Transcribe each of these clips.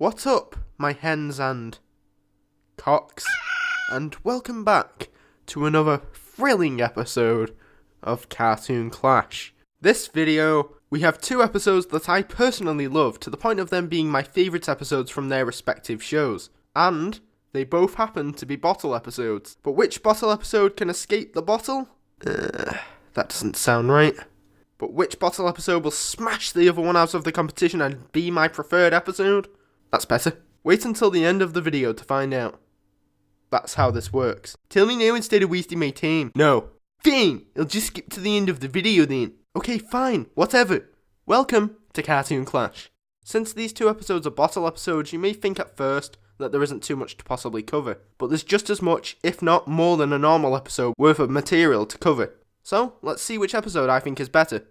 What's up, my hens and cocks, and welcome back to another thrilling episode of Cartoon Clash. This video, we have two episodes that I personally love to the point of them being my favourite episodes from their respective shows, and they both happen to be bottle episodes. But which bottle episode can escape the bottle? That doesn't sound right. But which bottle episode will smash the other one out of the competition and be my preferred episode? That's better. Wait until the end of the video to find out. That's how this works. Tell me now instead of wasting my time. No. Fine, I'll just skip to the end of the video then. Okay, fine, whatever. Welcome to Cartoon Clash. Since these two episodes are bottle episodes, you may think at first that there isn't too much to possibly cover. But there's just as much, if not more than a normal episode worth of material to cover. So, let's see which episode I think is better.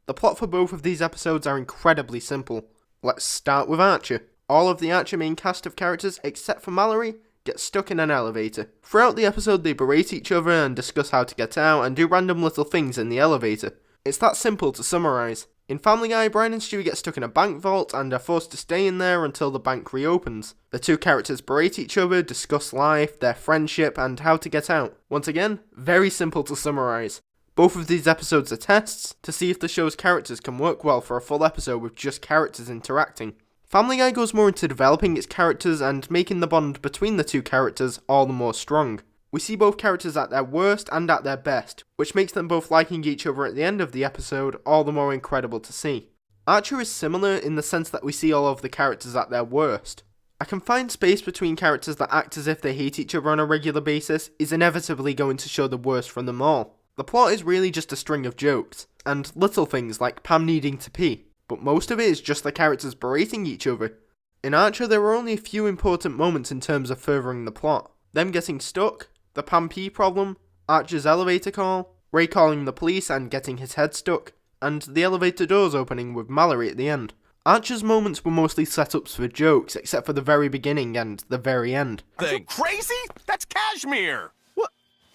The plot for both of these episodes are incredibly simple. Let's start with Archer. All of the Archer main cast of characters, except for Mallory, get stuck in an elevator. Throughout the episode they berate each other and discuss how to get out and do random little things in the elevator. It's that simple to summarise. In Family Guy, Brian and Stewie get stuck in a bank vault and are forced to stay in there until the bank reopens. The two characters berate each other, discuss life, their friendship, and how to get out. Once again, very simple to summarise. Both of these episodes are tests to see if the show's characters can work well for a full episode with just characters interacting. Family Guy goes more into developing its characters and making the bond between the two characters all the more strong. We see both characters at their worst and at their best, which makes them both liking each other at the end of the episode all the more incredible to see. Archer is similar in the sense that we see all of the characters at their worst. A confined space between characters that act as if they hate each other on a regular basis is inevitably going to show the worst from them all. The plot is really just a string of jokes, and little things like Pam needing to pee, but most of it is just the characters berating each other. In Archer there are only a few important moments in terms of furthering the plot. Them getting stuck, the Pam pee problem, Archer's elevator call, Ray calling the police and getting his head stuck, and the elevator doors opening with Mallory at the end. Archer's moments were mostly setups for jokes, except for the very beginning and the very end. Are you crazy? That's cashmere!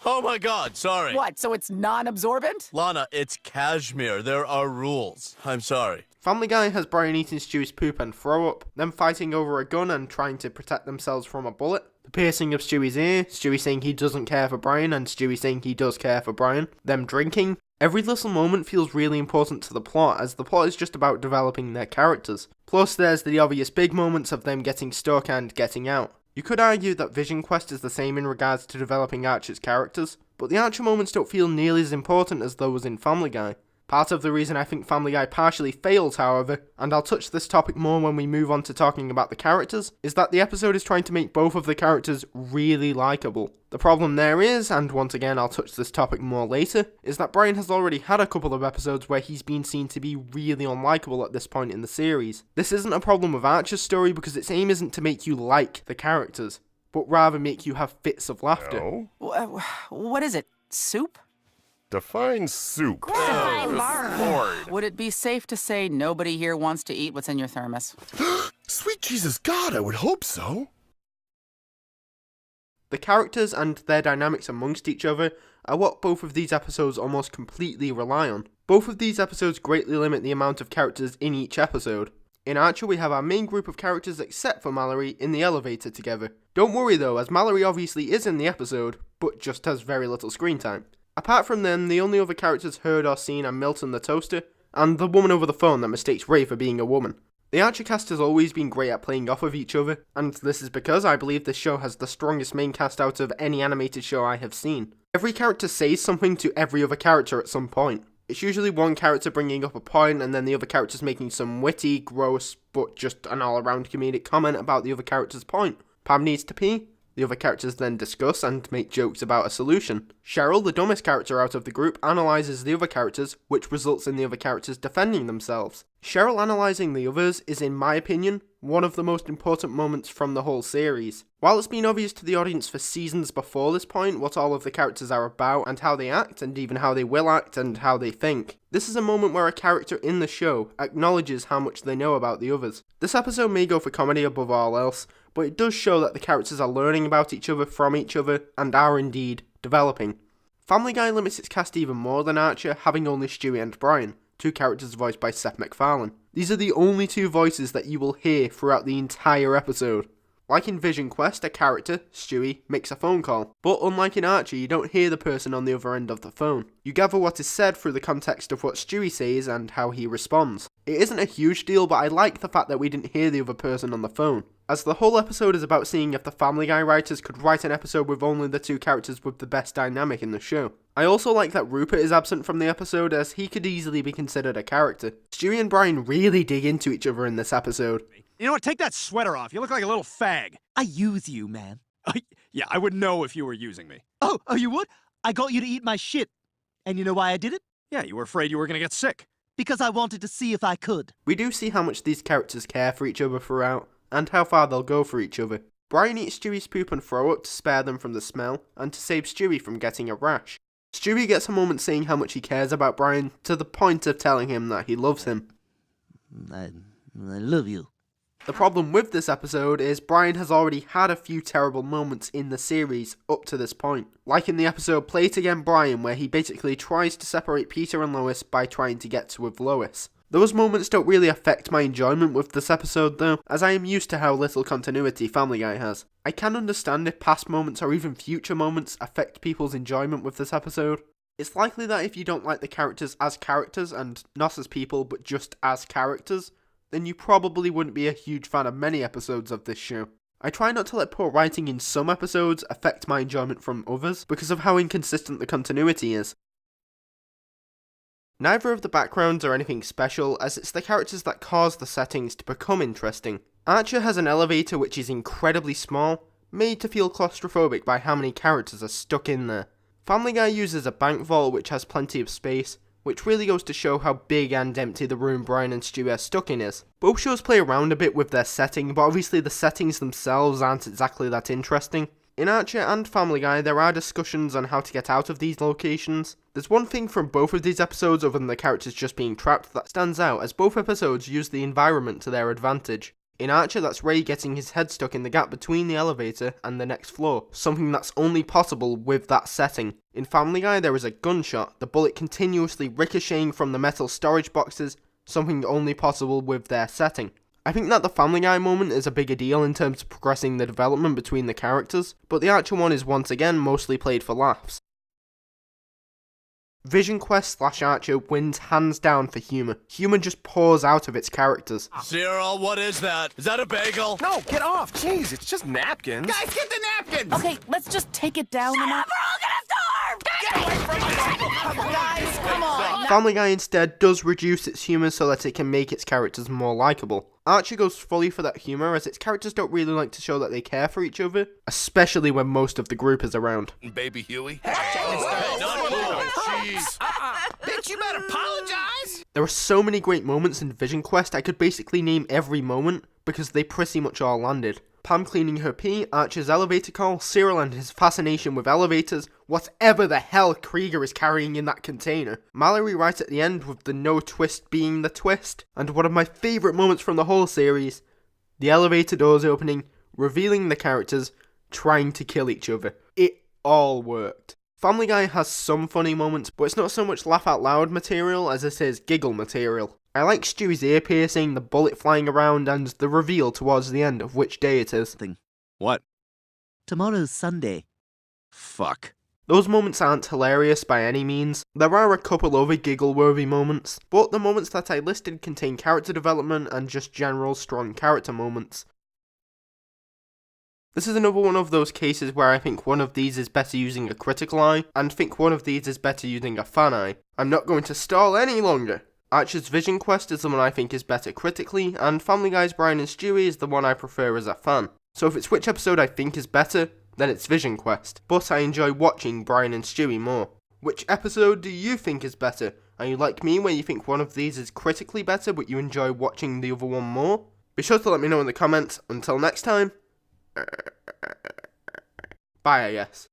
Oh my god, sorry. What, so it's non-absorbent? Lana, it's cashmere. There are rules. I'm sorry. Family Guy has Brian eating Stewie's poop and throw up, them fighting over a gun and trying to protect themselves from a bullet, the piercing of Stewie's ear, Stewie saying he doesn't care for Brian and Stewie saying he does care for Brian, them drinking. Every little moment feels really important to the plot, as the plot is just about developing their characters. Plus there's the obvious big moments of them getting stuck and getting out. You could argue that Vision Quest is the same in regards to developing Archer's characters, but the Archer moments don't feel nearly as important as those in Family Guy. Part of the reason I think Family Guy partially fails, however, and I'll touch this topic more when we move on to talking about the characters, is that the episode is trying to make both of the characters really likeable. The problem there is, and once again I'll touch this topic more later, is that Brian has already had a couple of episodes where he's been seen to be really unlikable at this point in the series. This isn't a problem with Archer's story because its aim isn't to make you like the characters, but rather make you have fits of laughter. No? What is it? Soup? Define soup. Would it be safe to say nobody here wants to eat what's in your thermos? Sweet Jesus God, I would hope so. The characters and their dynamics amongst each other are what both of these episodes almost completely rely on. Both of these episodes greatly limit the amount of characters in each episode. In Archer we have our main group of characters except for Mallory in the elevator together. Don't worry though, as Mallory obviously is in the episode, but just has very little screen time. Apart from them, the only other characters heard or seen are Milton the Toaster, and the woman over the phone that mistakes Ray for being a woman. The Archer cast has always been great at playing off of each other, and this is because I believe this show has the strongest main cast out of any animated show I have seen. Every character says something to every other character at some point. It's usually one character bringing up a point, and then the other character's making some witty, gross, but just an all-around comedic comment about the other character's point. Pam needs to pee. The other characters then discuss and make jokes about a solution. Cheryl, the dumbest character out of the group, analyses the other characters, which results in the other characters defending themselves. Cheryl analysing the others is, in my opinion, one of the most important moments from the whole series. While it's been obvious to the audience for seasons before this point what all of the characters are about and how they act and even how they will act and how they think, this is a moment where a character in the show acknowledges how much they know about the others. This episode may go for comedy above all else, but it does show that the characters are learning about each other from each other and are indeed developing. Family Guy limits its cast even more than Archer, having only Stewie and Brian. two characters voiced by Seth MacFarlane. These are the only two voices that you will hear throughout the entire episode. Like in Vision Quest, a character, Stewie, makes a phone call, but unlike in Archer, you don't hear the person on the other end of the phone. You gather what is said through the context of what Stewie says and how he responds. It isn't a huge deal, but I like the fact that we didn't hear the other person on the phone, as the whole episode is about seeing if the Family Guy writers could write an episode with only the two characters with the best dynamic in the show. I also like that Rupert is absent from the episode, as he could easily be considered a character. Stewie and Brian really dig into each other in this episode. You know what? Take that sweater off. You look like a little fag. I use you, man. Yeah, I would know if you were using me. Oh, you would? I got you to eat my shit. And you know why I did it? Yeah, you were afraid you were gonna get sick. Because I wanted to see if I could. We do see how much these characters care for each other throughout, and how far they'll go for each other. Brian eats Stewie's poop and throw up to spare them from the smell, and to save Stewie from getting a rash. Stewie gets a moment saying how much he cares about Brian, to the point of telling him that he loves him. I love you. The problem with this episode is Brian has already had a few terrible moments in the series up to this point. Like in the episode Play It Again Brian, where he basically tries to separate Peter and Lois by trying to get with Lois. Those moments don't really affect my enjoyment with this episode though, as I am used to how little continuity Family Guy has. I can understand if past moments or even future moments affect people's enjoyment with this episode. It's likely that if you don't like the characters as characters and not as people but just as characters, then you probably wouldn't be a huge fan of many episodes of this show. I try not to let poor writing in some episodes affect my enjoyment from others because of how inconsistent the continuity is. Neither of the backgrounds are anything special, as it's the characters that cause the settings to become interesting. Archer has an elevator which is incredibly small, made to feel claustrophobic by how many characters are stuck in there. Family Guy uses a bank vault which has plenty of space, which really goes to show how big and empty the room Brian and Stewie are stuck in is. Both shows play around a bit with their setting, but obviously the settings themselves aren't exactly that interesting. In Archer and Family Guy, there are discussions on how to get out of these locations. There's one thing from both of these episodes other than the characters just being trapped that stands out, as both episodes use the environment to their advantage. In Archer, that's Ray getting his head stuck in the gap between the elevator and the next floor, something that's only possible with that setting. In Family Guy, there is a gunshot, the bullet continuously ricocheting from the metal storage boxes, something only possible with their setting. I think that the Family Guy moment is a bigger deal in terms of progressing the development between the characters, but the Archer one is once again mostly played for laughs. Vision Quest / Archer wins hands down for humour. Humour just pours out of its characters. Cyril, what is that? Is that a bagel? No, get off. Jeez, it's just napkins. Guys, get the napkins! Okay, let's just take it down a notch. Get away from me! Guys, come on. Family Guy instead does reduce its humour so that it can make its characters more likeable. Archer goes fully for that humour, as its characters don't really like to show that they care for each other, especially when most of the group is around. Baby Huey? Jeez. Bitch, you better apologize! There are so many great moments in Vision Quest, I could basically name every moment, because they pretty much all landed. Pam cleaning her pee, Archer's elevator call, Cyril and his fascination with elevators, whatever the hell Krieger is carrying in that container, Mallory right at the end with the no twist being the twist, and one of my favourite moments from the whole series, the elevator doors opening, revealing the characters, trying to kill each other. It all worked. Family Guy has some funny moments, but it's not so much laugh out loud material as it is giggle material. I like Stewie's ear piercing, the bullet flying around, and the reveal towards the end of which day it is. What? Tomorrow's Sunday. Fuck. Those moments aren't hilarious by any means. There are a couple other giggle-worthy moments, but the moments that I listed contain character development and just general strong character moments. This is another one of those cases where I think one of these is better using a critical eye, and think one of these is better using a fan eye. I'm not going to stall any longer. Archer's Vision Quest is the one I think is better critically, and Family Guy's Brian and Stewie is the one I prefer as a fan. So if it's which episode I think is better, then it's Vision Quest, but I enjoy watching Brian and Stewie more. Which episode do you think is better? Are you like me where you think one of these is critically better but you enjoy watching the other one more? Be sure to let me know in the comments. Until next time, bye I guess.